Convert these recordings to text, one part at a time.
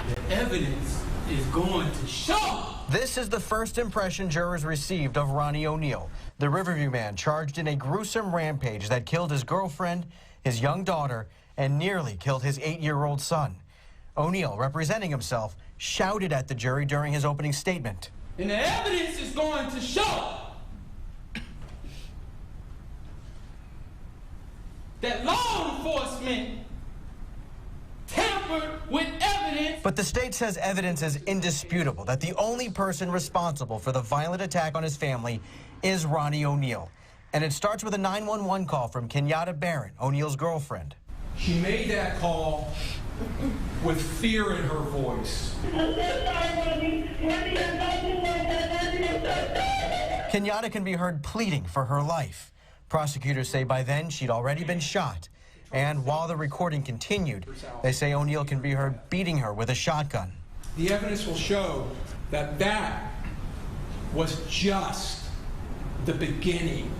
The evidence is going to show. This is the first impression jurors received of Ronnie Oneal, the Riverview man charged in a gruesome rampage that killed his girlfriend, his young daughter, and nearly killed his 8-year-old son. Oneal, representing himself, shouted at the jury during his opening statement. And the evidence is going to show that law enforcement tampered with evidence. But the state says evidence is indisputable, that the only person responsible for the violent attack on his family is Ronnie Oneal. And it starts with a 911 call from Kenyatta Barron, Oneal's girlfriend. She made that call with fear in her voice. Kenyatta can be heard pleading for her life. Prosecutors say by then she'd already been shot. And while the recording continued, they say Oneal can be heard beating her with a shotgun. The evidence will show that that was just the beginning.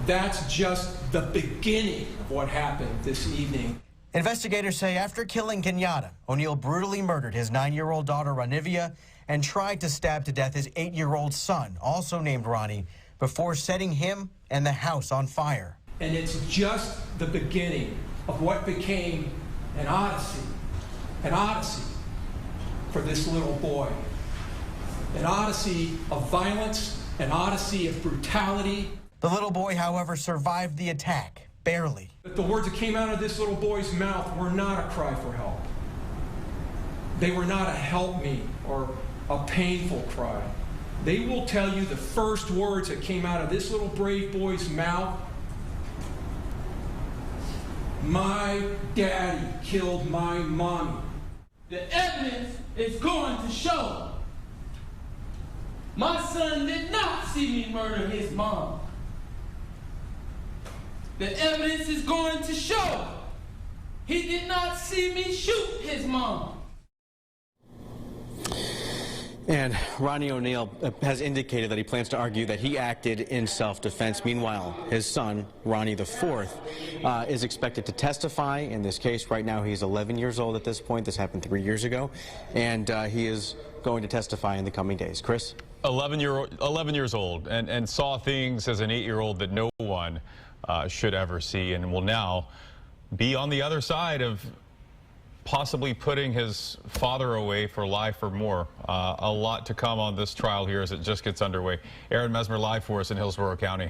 That's just the beginning of what happened this evening. Investigators say after killing Kenyatta, Oneal brutally murdered his 9-year-old daughter, Riverview, and tried to stab to death his 8-year-old son, also named Ronnie, before setting him and the house on fire. And it's just the beginning of what became an odyssey for this little boy. An odyssey of violence, an odyssey of brutality. The little boy, however, survived the attack, barely. But the words that came out of this little boy's mouth were not a cry for help. They were not a help me or a painful cry. They will tell you the first words that came out of this little brave boy's mouth. My daddy killed my mommy. The evidence is going to show my son did not see me murder his mom. The evidence is going to show he did not see me shoot his mom. And Ronnie Oneal has indicated that he plans to argue that he acted in self-defense. Meanwhile, his son, Ronnie IV, is expected to testify in this case. Right now, he's 11 years old at this point. This happened 3 years ago. And he is going to testify in the coming days. Chris? 11 years old and saw things as an 8-year-old that no one should ever see, and will now be on the other side of possibly putting his father away for life or more. A lot to come on this trial here as it just gets underway. Aaron Mesmer live for us in Hillsborough County.